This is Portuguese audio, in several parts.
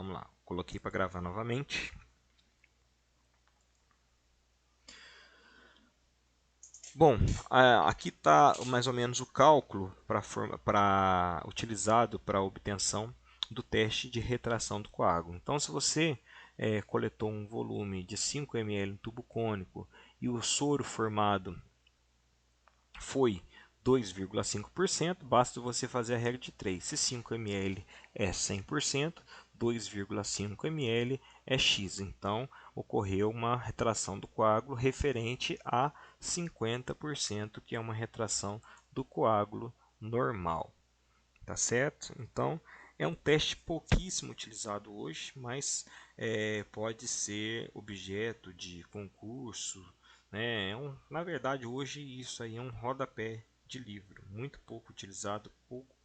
Vamos lá, coloquei para gravar novamente. Bom, aqui está mais ou menos o cálculo utilizado para a obtenção do teste de retração do coágulo. Então, se você coletou um volume de 5 ml no tubo cônico e o soro formado foi 2,5%, basta você fazer a regra de 3. Se 5 ml é 100%, 2,5 ml é X. Então, ocorreu uma retração do coágulo referente a 50%, que é uma retração do coágulo normal. Tá certo? Então, é um teste pouquíssimo utilizado hoje, mas pode ser objeto de concurso, né? Na verdade, hoje isso aí é um rodapé de livro, muito pouco utilizado, pouco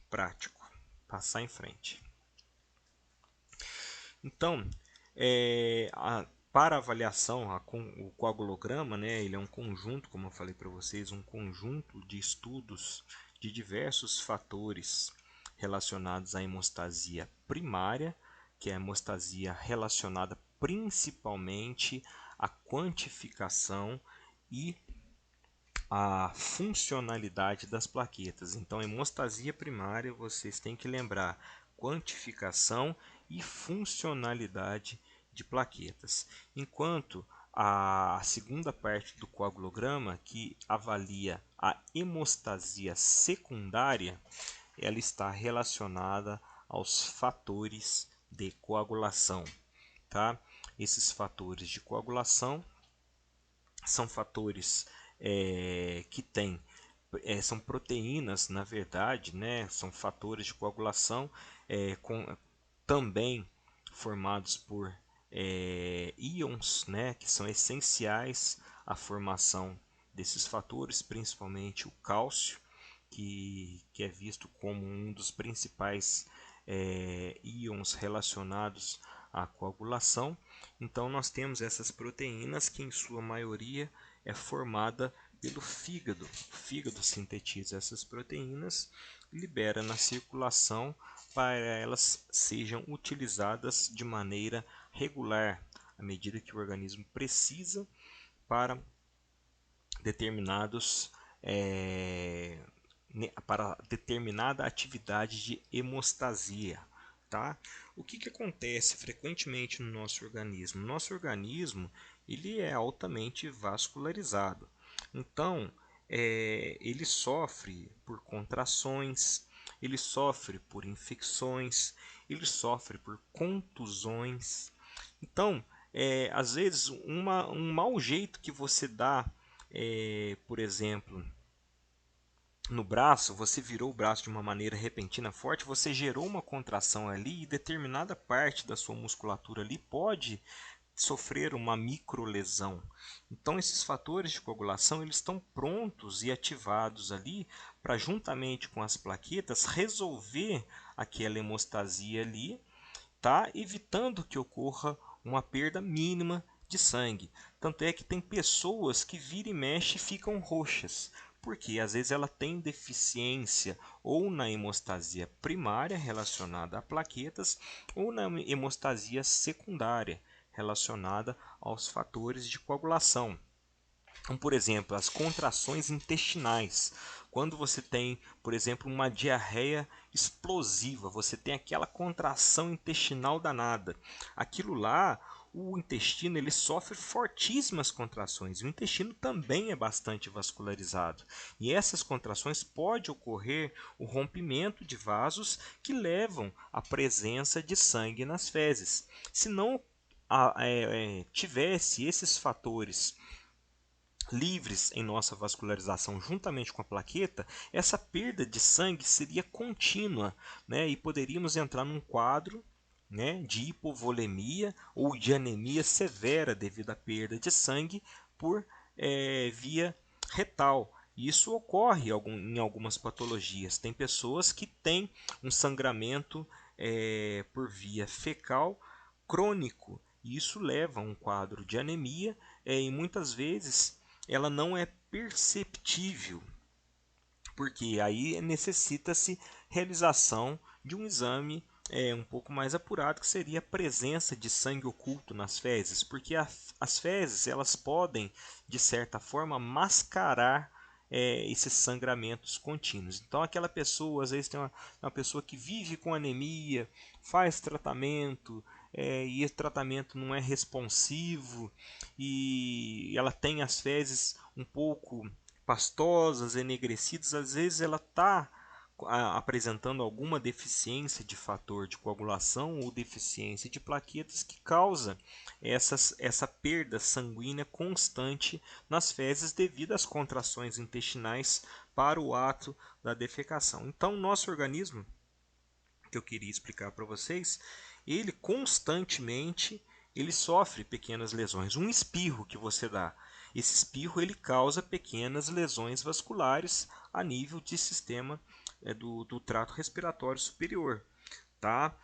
prático. Passar em frente. Então, para avaliação, o coagulograma, né, ele é um conjunto, como eu falei para vocês, um conjunto de estudos de diversos fatores relacionados à hemostasia primária, que é a hemostasia relacionada principalmente à quantificação e à funcionalidade das plaquetas. Então, hemostasia primária, vocês têm que lembrar quantificação e funcionalidade de plaquetas. Enquanto a segunda parte do coagulograma, que avalia a hemostasia secundária, ela está relacionada aos fatores de coagulação. Tá? Esses fatores de coagulação são fatores que têm são proteínas, na verdade, né? São fatores de coagulação também formados por íons, né? Que são essenciais à formação desses fatores, principalmente o cálcio, que é visto como um dos principais íons relacionados à coagulação. Então nós temos essas proteínas que em sua maioria é formada pelo fígado. O fígado sintetiza essas proteínas e libera na circulação para elas sejam utilizadas de maneira regular, à medida que o organismo precisa para para determinada atividade de hemostasia. Tá? O que acontece frequentemente no nosso organismo? Nosso organismo ele é altamente vascularizado. Então, ele sofre por contrações, ele sofre por infecções, ele sofre por contusões. Então, às vezes, um mau jeito que você dá, por exemplo, no braço, você virou o braço de uma maneira repentina forte, você gerou uma contração ali e determinada parte da sua musculatura ali pode sofrer uma microlesão. Então esses fatores de coagulação eles estão prontos e ativados ali para juntamente com as plaquetas resolver aquela hemostasia ali, tá? Evitando que ocorra uma perda mínima de sangue. Tanto é que tem pessoas que vira e mexe ficam roxas, porque às vezes ela tem deficiência ou na hemostasia primária relacionada a plaquetas ou na hemostasia secundária relacionada aos fatores de coagulação. Então, por exemplo, as contrações intestinais. Quando você tem, por exemplo, uma diarreia explosiva, você tem aquela contração intestinal danada. Aquilo lá, o intestino ele sofre fortíssimas contrações. O intestino também é bastante vascularizado. E essas contrações pode ocorrer o rompimento de vasos que levam à presença de sangue nas fezes. Se não tivesse esses fatores livres em nossa vascularização juntamente com a plaqueta, essa perda de sangue seria contínua, né? E poderíamos entrar num quadro, né, de hipovolemia ou de anemia severa devido à perda de sangue por via retal. Isso ocorre em algumas patologias. Tem pessoas que têm um sangramento por via fecal crônico. E isso leva a um quadro de anemia e muitas vezes ela não é perceptível, porque aí necessita-se realização de um exame um pouco mais apurado, que seria a presença de sangue oculto nas fezes, porque as fezes elas podem, de certa forma, mascarar esses sangramentos contínuos. Então, aquela pessoa, às vezes, tem uma pessoa que vive com anemia, faz tratamento, e esse tratamento não é responsivo, e ela tem as fezes um pouco pastosas, enegrecidas, às vezes ela está apresentando alguma deficiência de fator de coagulação ou deficiência de plaquetas que causa essa perda sanguínea constante nas fezes devido às contrações intestinais para o ato da defecação. Então, nosso organismo, que eu queria explicar para vocês, ele constantemente ele sofre pequenas lesões. Um espirro que você dá, esse espirro ele causa pequenas lesões vasculares a nível de sistema do trato respiratório superior. Tá?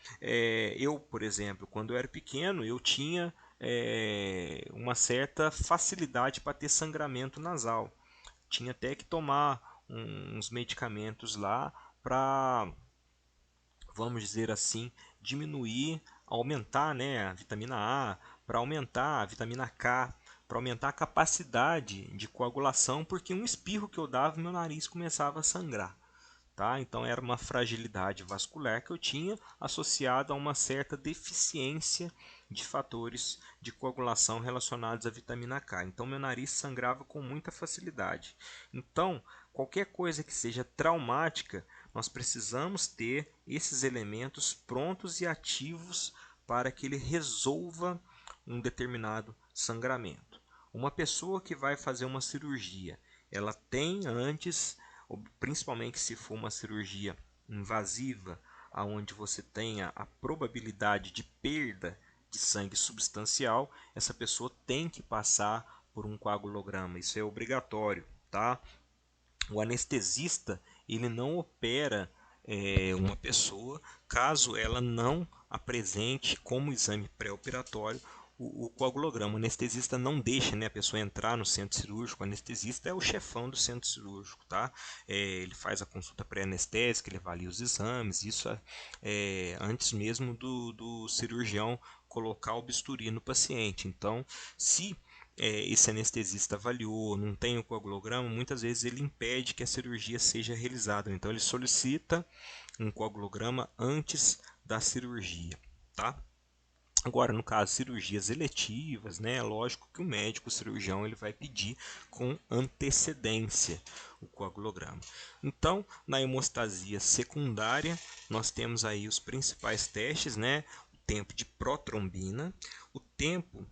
Eu, por exemplo, quando eu era pequeno, eu tinha uma certa facilidade para ter sangramento nasal. Tinha até que tomar uns medicamentos lá para, vamos dizer assim, diminuir, aumentar, né, a vitamina A, para aumentar a vitamina K, para aumentar a capacidade de coagulação, porque um espirro que eu dava, meu nariz começava a sangrar. Tá? Então era uma fragilidade vascular que eu tinha associada a uma certa deficiência de fatores de coagulação relacionados à vitamina K. Então meu nariz sangrava com muita facilidade. Então, qualquer coisa que seja traumática, nós precisamos ter esses elementos prontos e ativos para que ele resolva um determinado sangramento. Uma pessoa que vai fazer uma cirurgia, ela tem antes, principalmente se for uma cirurgia invasiva, aonde você tenha a probabilidade de perda de sangue substancial, essa pessoa tem que passar por um coagulograma. Isso é obrigatório, tá? O anestesista ele não opera uma pessoa caso ela não apresente como exame pré-operatório o coagulograma. O anestesista não deixa, né, a pessoa entrar no centro cirúrgico. O anestesista é o chefão do centro cirúrgico, tá? Ele faz a consulta pré-anestésica, ele avalia os exames, isso antes mesmo do cirurgião colocar o bisturi no paciente. Então, se esse anestesista avaliou, não tem o coagulograma, muitas vezes ele impede que a cirurgia seja realizada. Então ele solicita um coagulograma antes da cirurgia, tá? Agora, no caso de cirurgias eletivas, né, é lógico que o médico, o cirurgião, ele vai pedir com antecedência o coagulograma. Então, na hemostasia secundária, nós temos aí os principais testes, né, o tempo de protrombina, o tempo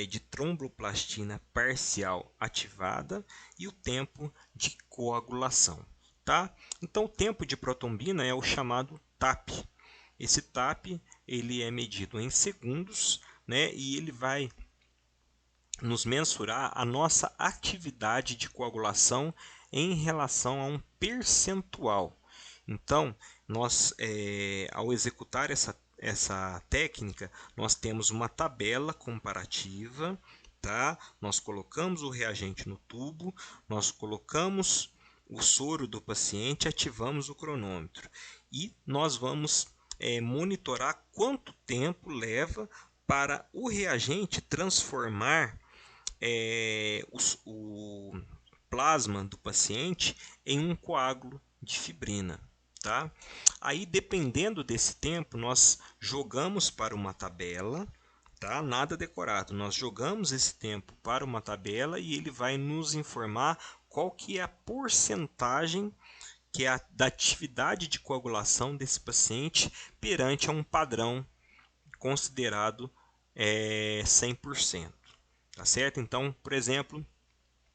de tromboplastina parcial ativada e o tempo de coagulação. Tá? Então, o tempo de protrombina é o chamado TAP. Esse TAP ele é medido em segundos, né, e ele vai nos mensurar a nossa atividade de coagulação em relação a um percentual. Então, nós, ao executar essa técnica, nós temos uma tabela comparativa, tá? Nós colocamos o reagente no tubo, nós colocamos o soro do paciente, ativamos o cronômetro e nós vamos monitorar quanto tempo leva para o reagente transformar o plasma do paciente em um coágulo de fibrina. Tá? Aí, dependendo desse tempo, nós jogamos para uma tabela, tá? Nada decorado. Nós jogamos esse tempo para uma tabela e ele vai nos informar qual que é a porcentagem que é da atividade de coagulação desse paciente perante a um padrão considerado 100%. Tá certo? Então, por exemplo,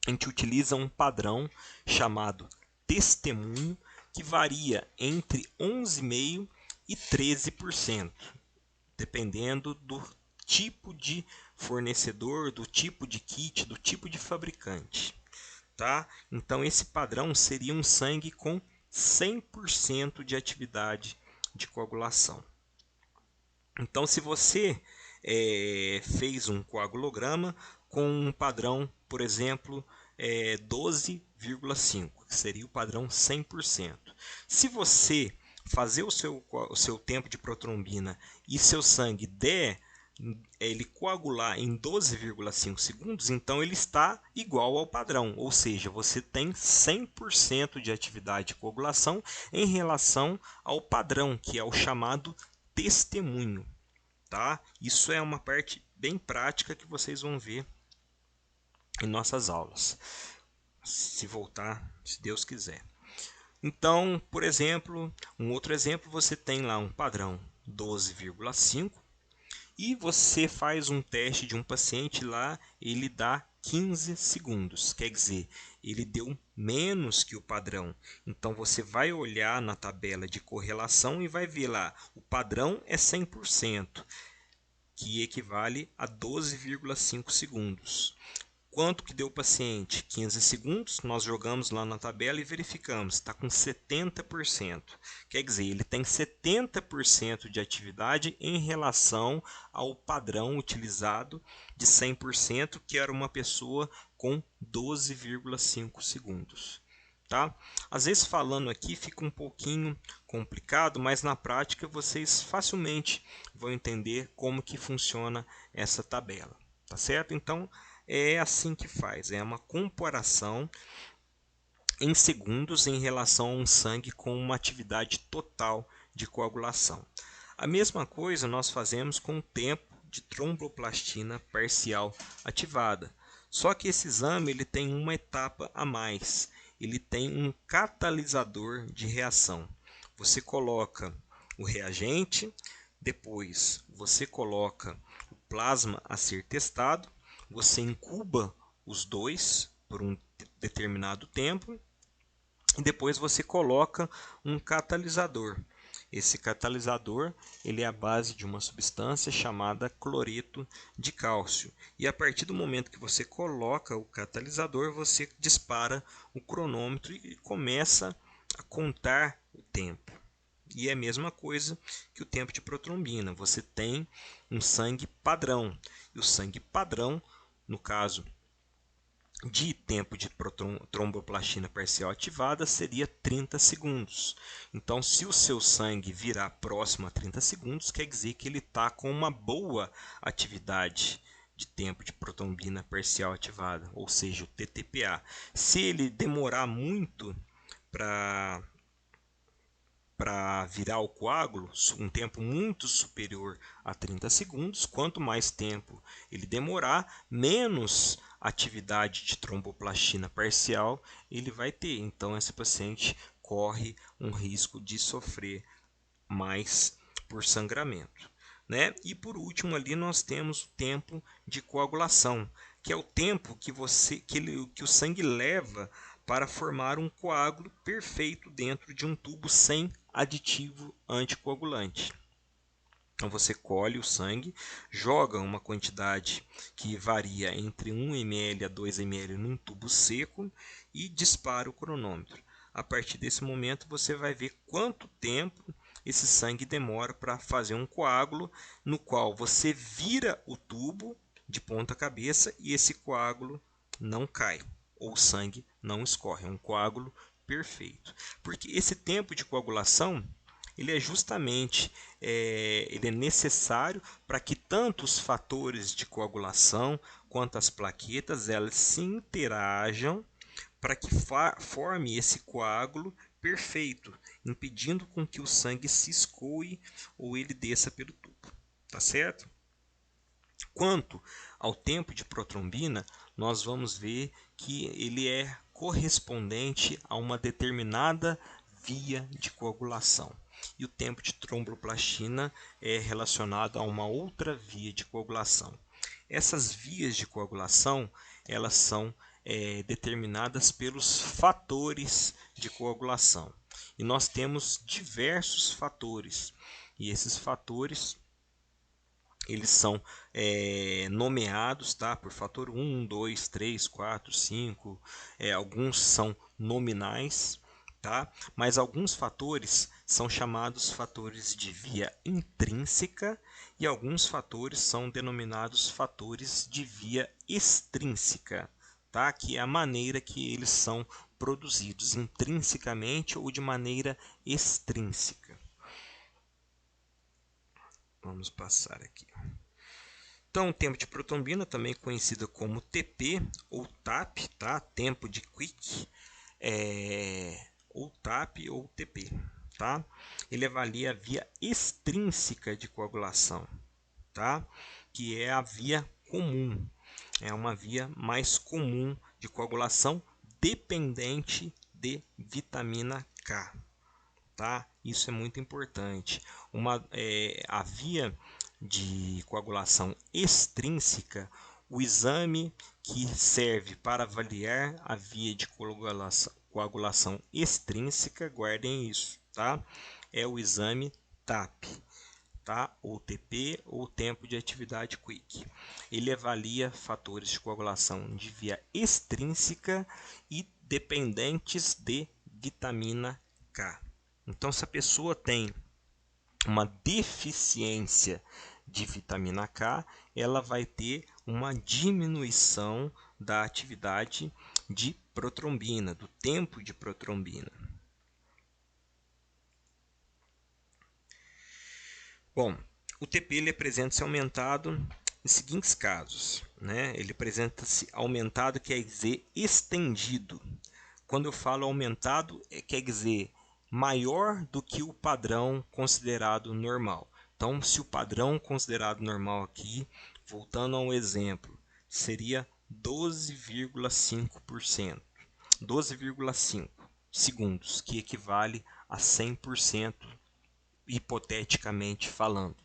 a gente utiliza um padrão chamado testemunho que varia entre 11,5% e 13%, dependendo do tipo de fornecedor, do tipo de kit, do tipo de fabricante. Tá? Então, esse padrão seria um sangue com 100% de atividade de coagulação. Então, se você fez um coagulograma com um padrão, por exemplo, 12,5, que seria o padrão 100%. Se você fazer o seu tempo de protrombina e seu sangue ele coagular em 12,5 segundos, então ele está igual ao padrão, ou seja, você tem 100% de atividade de coagulação em relação ao padrão, que é o chamado testemunho. Tá? Isso é uma parte bem prática que vocês vão ver em nossas aulas, se voltar, se Deus quiser. Então, por exemplo, um outro exemplo, você tem lá um padrão 12,5 e você faz um teste de um paciente lá, ele dá 15 segundos, quer dizer, ele deu menos que o padrão. Então você vai olhar na tabela de correlação e vai ver lá, o padrão é 100%, que equivale a 12,5 segundos. Quanto que deu o paciente? 15 segundos, nós jogamos lá na tabela e verificamos, está com 70%. Quer dizer, ele tem 70% de atividade em relação ao padrão utilizado de 100%, que era uma pessoa com 12,5 segundos. Tá? Às vezes falando aqui fica um pouquinho complicado, mas na prática vocês facilmente vão entender como que funciona essa tabela. Tá certo? Então, é assim que faz, é uma comparação em segundos em relação a um sangue com uma atividade total de coagulação. A mesma coisa nós fazemos com o tempo de tromboplastina parcial ativada. Só que esse exame ele tem uma etapa a mais, ele tem um catalisador de reação. Você coloca o reagente, depois você coloca o plasma a ser testado, você incuba os dois por um determinado tempo e depois você coloca um catalisador. Esse catalisador ele é a base de uma substância chamada cloreto de cálcio. E a partir do momento que você coloca o catalisador, você dispara o cronômetro e começa a contar o tempo. E é a mesma coisa que o tempo de protrombina. Você tem um sangue padrão. E o sangue padrão, no caso de tempo de tromboplastina parcial ativada, seria 30 segundos. Então, se o seu sangue virar próximo a 30 segundos, quer dizer que ele está com uma boa atividade de tempo de protrombina parcial ativada, ou seja, o TTPA. Se ele demorar muito para virar o coágulo, um tempo muito superior a 30 segundos, quanto mais tempo ele demorar, menos atividade de tromboplastina parcial ele vai ter. Então, esse paciente corre um risco de sofrer mais por sangramento. Né? E por último ali nós temos o tempo de coagulação, que é o tempo que o sangue leva para formar um coágulo perfeito dentro de um tubo sem aditivo anticoagulante. Então você colhe o sangue, joga uma quantidade que varia entre 1 ml a 2 ml num tubo seco e dispara o cronômetro. A partir desse momento você vai ver quanto tempo esse sangue demora para fazer um coágulo, no qual você vira o tubo de ponta cabeça e esse coágulo não cai, ou o sangue não escorre, é um coágulo perfeito. Porque esse tempo de coagulação ele é justamente ele é necessário para que tanto os fatores de coagulação quanto as plaquetas elas se interajam para que forme esse coágulo perfeito, impedindo com que o sangue se escoe ou ele desça pelo tubo. Tá certo? Quanto ao tempo de protrombina, nós vamos ver que ele é correspondente a uma determinada via de coagulação. E o tempo de tromboplastina é relacionado a uma outra via de coagulação. Essas vias de coagulação elas são determinadas pelos fatores de coagulação. E nós temos diversos fatores. E esses fatores eles são nomeados, tá, por fator 1, 2, 3, 4, 5. Alguns são nominais, tá? Mas alguns fatores são chamados fatores de via intrínseca e alguns fatores são denominados fatores de via extrínseca, tá? Que é a maneira que eles são produzidos intrinsecamente ou de maneira extrínseca. Vamos passar aqui. Então, o tempo de protrombina, também conhecido como TP ou TAP, tá? Tempo de quick, ou TAP ou TP, tá? Ele avalia a via extrínseca de coagulação, tá? Que é a via comum, é uma via mais comum de coagulação dependente de vitamina K, tá? Isso é muito importante. A via de coagulação extrínseca, o exame que serve para avaliar a via de coagulação extrínseca, guardem isso, tá? É o exame TAP, tá? Ou TP, ou tempo de atividade quick. Ele avalia fatores de coagulação de via extrínseca e dependentes de vitamina K. Então, se a pessoa tem uma deficiência de vitamina K, ela vai ter uma diminuição da atividade de protrombina, do tempo de protrombina. Bom, o TP ele apresenta-se aumentado em seguintes casos, né? Ele apresenta-se aumentado, quer dizer estendido. Quando eu falo aumentado, quer dizer maior do que o padrão considerado normal. Então, se o padrão considerado normal aqui, voltando a um exemplo, seria 12,5%, 12,5 segundos, que equivale a 100%, hipoteticamente falando.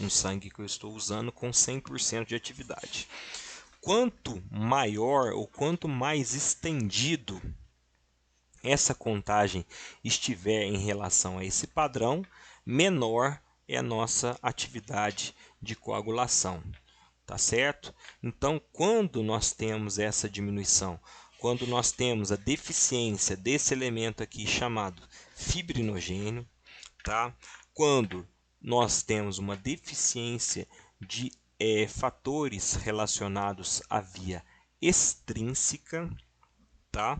Um sangue que eu estou usando com 100% de atividade. Quanto maior ou quanto mais estendido essa contagem estiver em relação a esse padrão, menor é a nossa atividade de coagulação, tá certo? Então, quando nós temos essa diminuição, quando nós temos a deficiência desse elemento aqui chamado fibrinogênio, tá? Quando nós temos uma deficiência de fatores relacionados à via extrínseca, tá?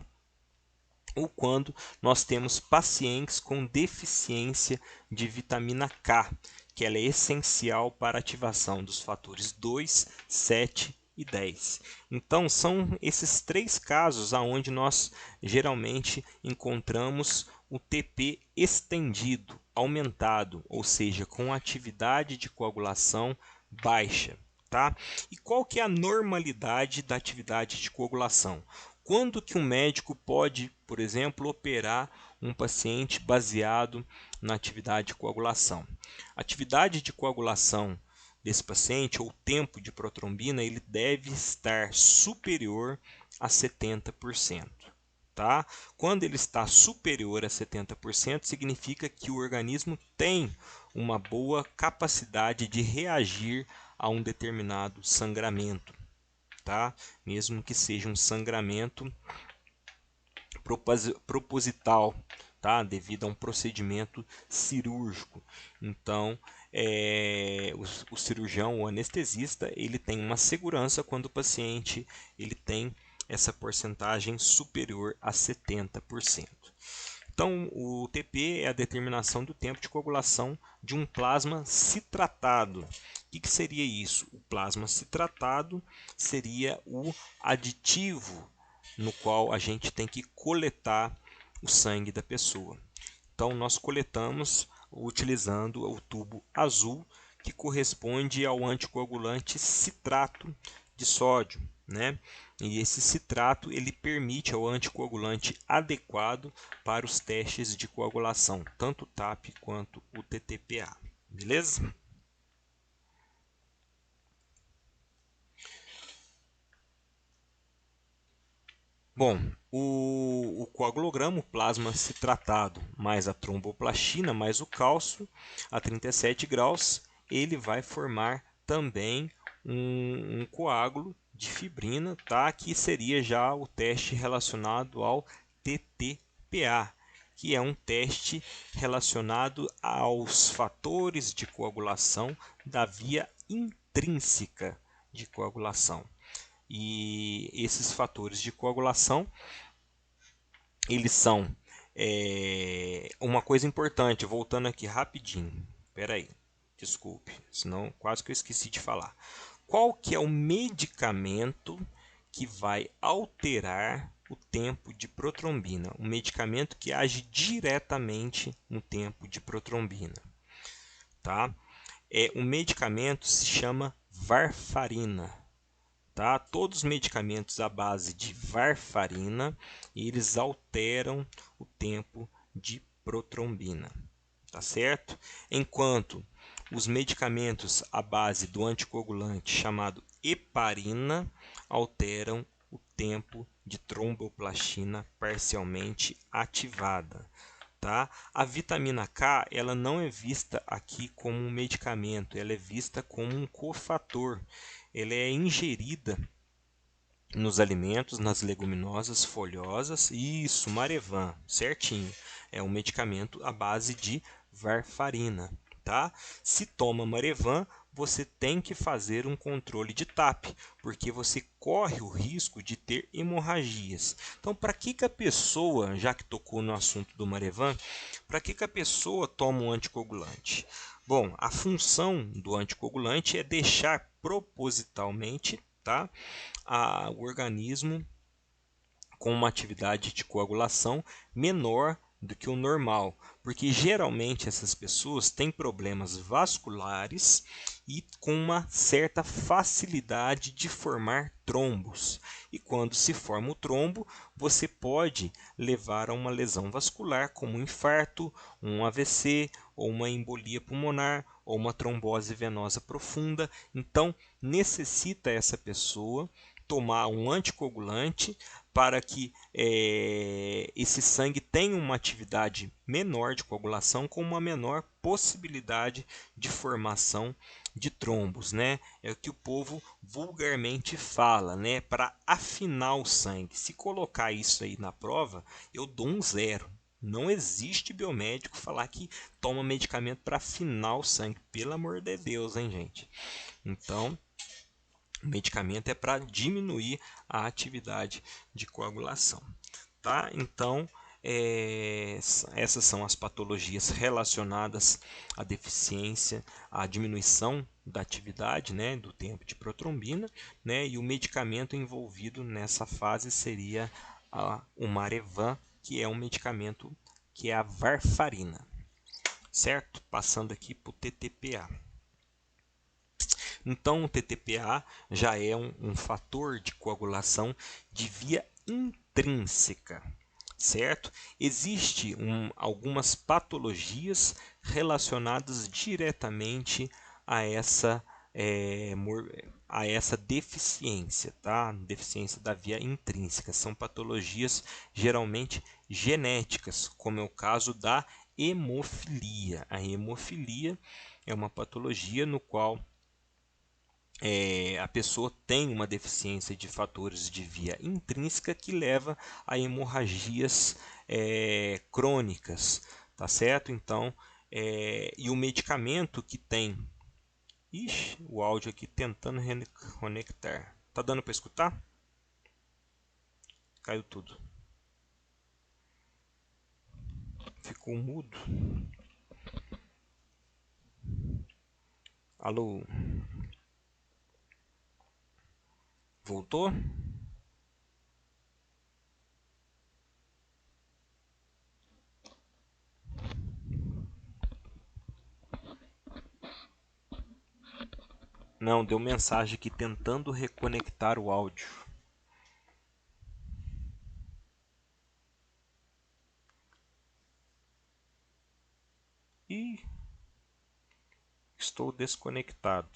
Ou quando nós temos pacientes com deficiência de vitamina K, que ela é essencial para a ativação dos fatores 2, 7 e 10. Então, são esses três casos aonde nós geralmente encontramos o TP estendido, aumentado, ou seja, com atividade de coagulação baixa. Tá? E qual que é a normalidade da atividade de coagulação? Quando que um médico pode, por exemplo, operar um paciente baseado na atividade de coagulação? A atividade de coagulação desse paciente, ou tempo de protrombina, ele deve estar superior a 70%. Tá? Quando ele está superior a 70%, significa que o organismo tem uma boa capacidade de reagir a um determinado sangramento, tá? Mesmo que seja um sangramento proposital, tá? Devido a um procedimento cirúrgico. Então, o cirurgião, o anestesista, ele tem uma segurança quando o paciente ele tem essa porcentagem superior a 70%. Então, o TP é a determinação do tempo de coagulação de um plasma citratado. O que seria isso? O plasma citratado seria o aditivo no qual a gente tem que coletar o sangue da pessoa. Então, nós coletamos utilizando o tubo azul, que corresponde ao anticoagulante citrato de sódio, né? E esse citrato ele permite ao anticoagulante adequado para os testes de coagulação, tanto o TAP quanto o TTPA. Beleza? Bom, o coagulograma, o plasma citratado, mais a tromboplastina, mais o cálcio, a 37 graus, ele vai formar também um coágulo de fibrina, tá? Que seria já o teste relacionado ao TTPA, que é um teste relacionado aos fatores de coagulação da via intrínseca de coagulação. E esses fatores de coagulação, eles são uma coisa importante, voltando aqui rapidinho. Espera aí. Desculpe, senão quase que eu esqueci de falar. Qual que é o medicamento que vai alterar o tempo de protrombina? Um medicamento que age diretamente no tempo de protrombina, tá? O medicamento se chama varfarina, tá? Todos os medicamentos à base de varfarina, eles alteram o tempo de protrombina, tá certo? Enquanto os medicamentos à base do anticoagulante chamado heparina alteram o tempo de tromboplastina parcialmente ativada. Tá? A vitamina K ela não é vista aqui como um medicamento, ela é vista como um cofator. Ela é ingerida nos alimentos, nas leguminosas folhosas. Isso, Marevan, certinho. É um medicamento à base de varfarina, tá? Se toma Marevan, você tem que fazer um controle de TAP, porque você corre o risco de ter hemorragias. Então, para que a pessoa, já que tocou no assunto do Marevan, para que a pessoa toma um anticoagulante? Bom, a função do anticoagulante é deixar propositalmente, tá, o organismo com uma atividade de coagulação menor do que o normal, porque geralmente essas pessoas têm problemas vasculares e com uma certa facilidade de formar trombos. E quando se forma o trombo, você pode levar a uma lesão vascular, como um infarto, um AVC, ou uma embolia pulmonar, ou uma trombose venosa profunda. Então, necessita essa pessoa tomar um anticoagulante para que esse sangue tenha uma atividade menor de coagulação com uma menor possibilidade de formação de trombos, né? É o que o povo vulgarmente fala, né? Para afinar o sangue. Se colocar isso aí na prova, eu dou um 0. Não existe biomédico falar que toma medicamento para afinar o sangue. Pelo amor de Deus, hein, gente? Então, o medicamento é para diminuir a atividade de coagulação, tá? Então, essas são as patologias relacionadas à deficiência, à diminuição da atividade, né, do tempo de protrombina, né, e o medicamento envolvido nessa fase seria o Marevan, que é um medicamento que é a varfarina, certo? Passando aqui para o TTPA. Então, o TTPA já é um fator de coagulação de via intrínseca, certo? Existem algumas patologias relacionadas diretamente a essa deficiência, tá? Deficiência da via intrínseca. São patologias geralmente genéticas, como é o caso da hemofilia. A hemofilia é uma patologia no qual a pessoa tem uma deficiência de fatores de via intrínseca que leva a hemorragias crônicas, tá certo? Então, e o medicamento que tem... Ixi, o áudio aqui tentando reconectar. Tá dando para escutar? Caiu tudo. Ficou mudo. Alô? Voltou? Não, deu mensagem aqui tentando reconectar o áudio. Ih, estou desconectado.